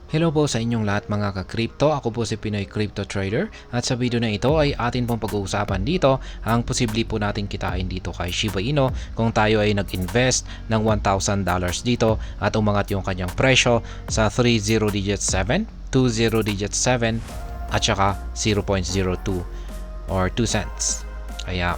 Hello po sa inyong lahat mga ka-crypto. Ako po si Pinoy Crypto Trader at sa video na ito ay atin pong pag-uusapan dito ang posible po natin kitain dito kay Shiba Inu kung tayo ay nag-invest ng $1,000 dito at umangat yung kanyang presyo sa 30 digit 7, 20 digit 7 at saka 0.02 or 2 cents. Kaya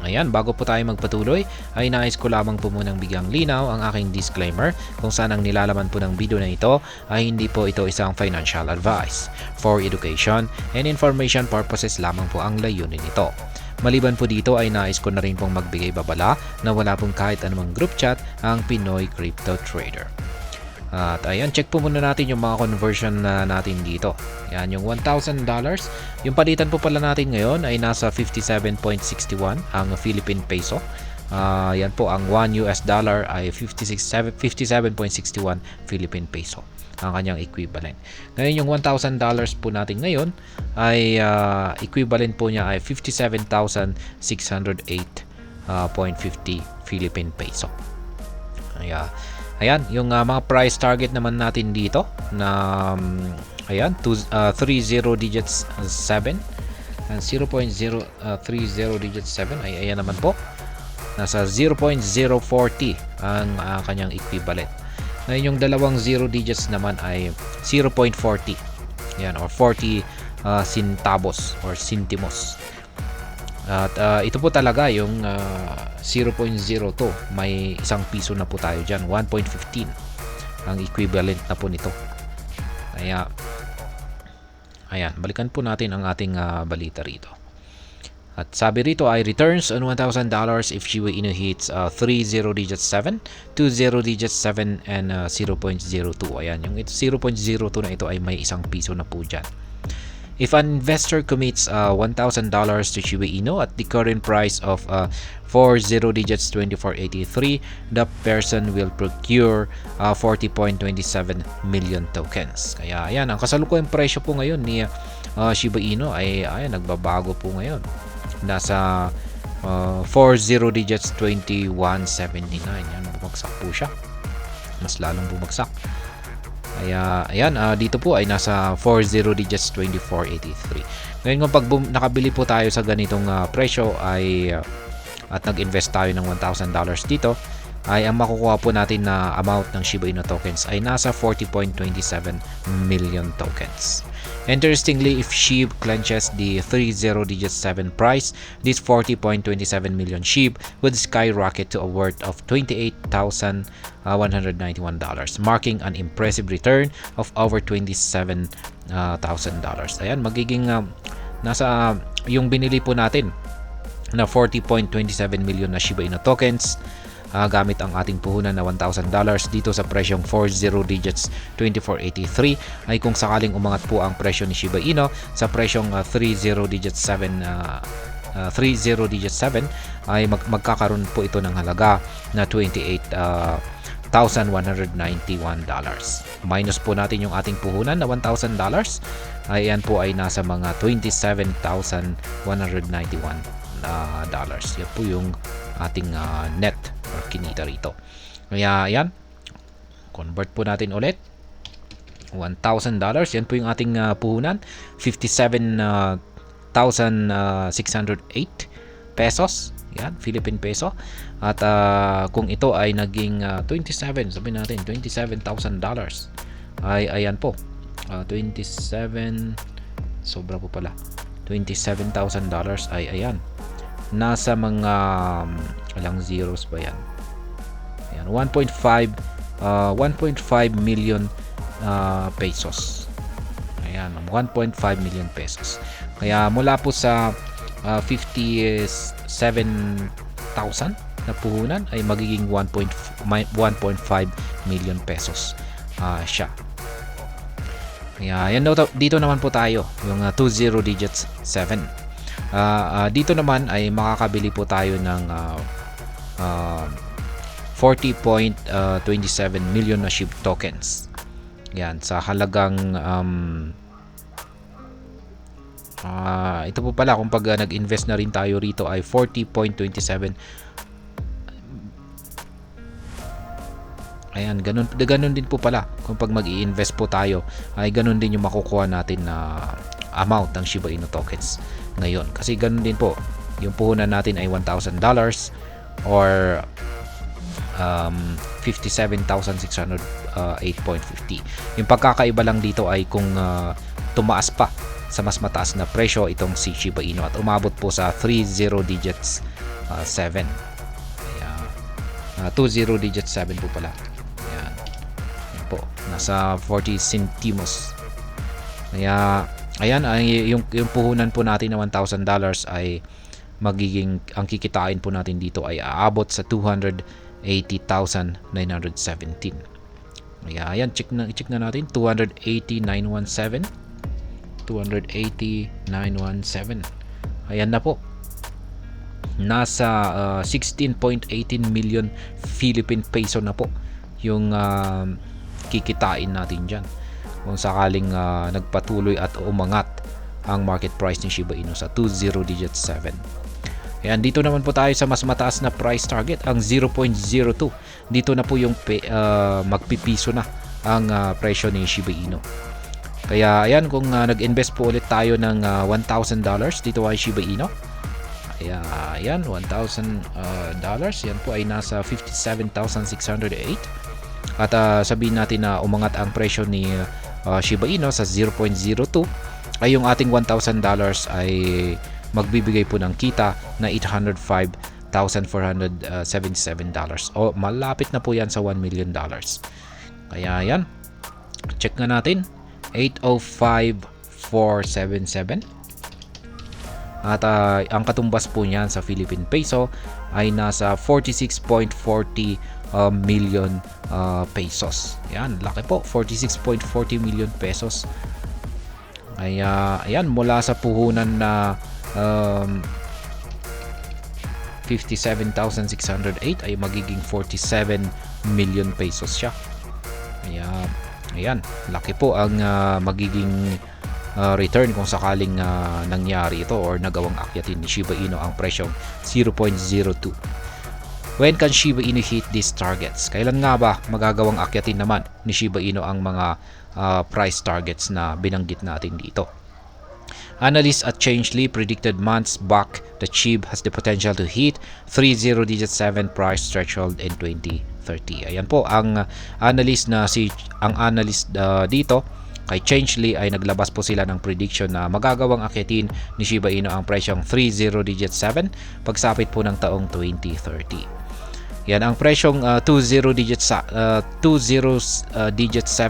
ayan, bago po tayo magpatuloy, ay nais ko lamang po munang bigyang linaw ang aking disclaimer kung saan ang nilalaman po ng video na ito ay hindi po ito isang financial advice. For education and information purposes lamang po ang layunin nito. Maliban po dito ay nais ko na rin pong magbigay babala na wala pong kahit anumang group chat ang Pinoy Crypto Trader. At ayan, check po muna natin yung mga conversion na natin dito. Yan, yung $1,000. Yung palitan po pala natin ngayon ay nasa 57.61 ang Philippine peso. Yan po, ang $1 ay 57.61 Philippine peso ang kanyang equivalent. Ngayon yung $1,000 po natin ngayon ay equivalent po niya ay 57,608.50 Philippine peso. Ayan, yung mga price target naman natin dito na ayan, 30 digits 7 and 0.030 digits 7 ay ayan naman po. Nasa 0.040 ang kanyang equivalent. Ngayon yung dalawang 0 digits naman ay 0.40. Ayan, or 40 centavos or centimos. At ito po talaga yung 0.02, may isang piso na po tayo dyan, 1.15 ang equivalent na po nito. Kaya ayan, balikan po natin ang ating balita rito. At sabi rito ay returns on $1,000 if Shiba Inu hits 30 digits 7, 20 digits 7 and 0.02. Ayan, yung 0.02 na ito ay may isang piso na po dyan. If an investor commits $1,000 to Shiba Inu at the current price of 40 digits 2483, the person will procure 40.27 million tokens. Kaya ayan, ang kasalukuyang presyo po ngayon ni Shiba Inu ay ayan, nagbabago po ngayon. Nasa 40 digits 2179. Yan, bumagsak po siya. Mas lalong bumagsak. Kaya ayan, dito po ay nasa 40 digits 2483. Ngayon kung pag nakabili po tayo sa ganitong presyo ay at nag-invest tayo ng $1,000 dito, ay ang makukuha po natin na amount ng Shiba Inu tokens ay nasa 40.27 million tokens. Interestingly, if SHIB clenches the 30 digit 7 price, this 40.27 million SHIB would skyrocket to a worth of $28,191, marking an impressive return of over $27,000. Ayan, magiging nasa yung binili po natin na 40.27 million na Shiba Inu tokens gamit ang ating puhunan na $1,000 dito sa presyong 40 digits 2483 ay kung sakaling umangat po ang presyo ni Shiba Inu sa presyong 30 digits 7 30 digits 7 ay magkakaroon po ito ng halaga na $28,191. Minus po natin yung ating puhunan na $1,000 ay yan po ay nasa mga $27,191. Yan po yung ating net or kinita rito. Kaya yan, convert po natin ulit. $1,000, yan po yung ating puhunan, 57,608 pesos. Yan, Philippine peso. At kung ito ay naging 27, sabihin natin $27,000 ay ayan po. 27 sobra po pala. $27,000 ay ayan. Nasa mga ilang zeros ba yan? Ayan, 1.5 million pesos. Ayan, 1.5 million pesos. Kaya mula po sa 57,000 na puhunan ay magiging 1.5 million pesos siya. Kaya yan, dito naman po tayo yung 20 digits 7. Dito naman ay makakabili po tayo ng 40.27 million na SHIB tokens. Yan, sa halagang ito po pala kung pag nag-invest na rin tayo rito ay 40.27 Ayan, ganun din po pala. Kung pag mag-i-invest po tayo, ay ganun din yung makukuha natin na amount ng Shiba Inu tokens ngayon. Kasi ganun din po. Yung puhunan natin ay $1,000 or 57,608.50. Yung pagkakaiba lang dito ay kung tumaas pa sa mas mataas na presyo itong si Shiba Inu at umabot po sa 30 digits 7. 20 digits 7 po pala. Ayan. Ayan po. Nasa 40 centimos. Kaya ayan, ay yung puhunan po natin na $1,000 ay magiging, ang kikitain po natin dito ay aabot sa 280,917. Ayan, check na natin. 280,917. 280,917. Ayan na po. Nasa 16.18 million Philippine peso na po yung kikitain natin dyan kung sakaling nagpatuloy at umangat ang market price ni Shiba Inu sa 20 digits 7. Ayan, dito naman po tayo sa mas mataas na price target, ang 0.02. Dito na po yung magpipiso na ang presyo ni Shiba Inu. Kaya ayan, kung nag-invest po ulit tayo ng $1,000 dito ay Shiba Inu, ayan, $1,000. Yan po ay nasa 57,608. At sabihin natin na umangat ang presyo ni Shiba Inu sa 0.02, ay yung ating $1,000 ay magbibigay po ng kita na $805,477. O malapit na po yan sa $1 million. Kaya yan, check nga natin. 805,477. At ang katumbas po niyan sa Philippine peso ay nasa 46.40 million pesos. Yan, laki po, 46.40 million pesos. Ay ayan, mula sa puhunan na 57,608 ay magiging 47 million pesos siya. Ayan, laki po ang magiging return kung sakaling nangyari ito or nagawang akyatin ni Shiba Inu ang presyong 0.02. When can Shiba Inu hit these targets? Kailan nga ba magagawang akyatin naman ni Shiba Inu ang mga price targets na binanggit natin dito? Analysts at Changely predicted months back that SHIB has the potential to hit 30 digit 7 price threshold in 2030. Ayan po ang analyst dito kay Changely ay naglabas po sila ng prediction na magagawang akyatin ni Shiba Inu ang presyong 30 digit 7 pagsapit po ng taong 2030. Yan, ang presyong 20 digit 7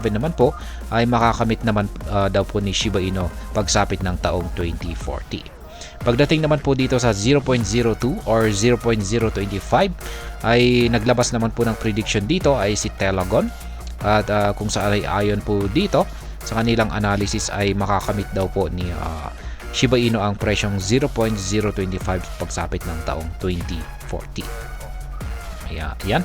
naman po ay makakamit naman daw po ni Shiba Inu pagsapit ng taong 2040. Pagdating naman po dito sa 0.02 or 0.025 ay naglabas naman po ng prediction dito ay si Telegon, at kung saan ay ayon po dito sa kanilang analysis ay makakamit daw po ni Shiba Inu ang presyong 0.025 pagsapit ng taong 2040. Ayan.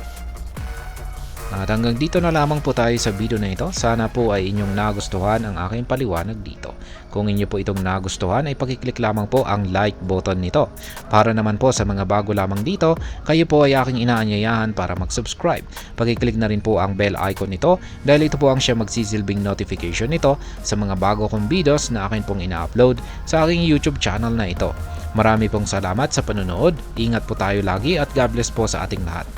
At hanggang dito na lamang po tayo sa video na ito. Sana po ay inyong nagustuhan ang aking paliwanag dito. Kung inyo po itong nagustuhan ay pakiclick lamang po ang like button nito. Para naman po sa mga bago lamang dito, kayo po ay aking inaanyayahan para mag-subscribe. Pakiclick na rin po ang bell icon nito dahil ito po ang siya magsisilbing notification nito sa mga bago kong videos na akin pong ina-upload sa aking YouTube channel na ito. Marami pong salamat sa panonood. Ingat po tayo lagi at God bless po sa ating lahat.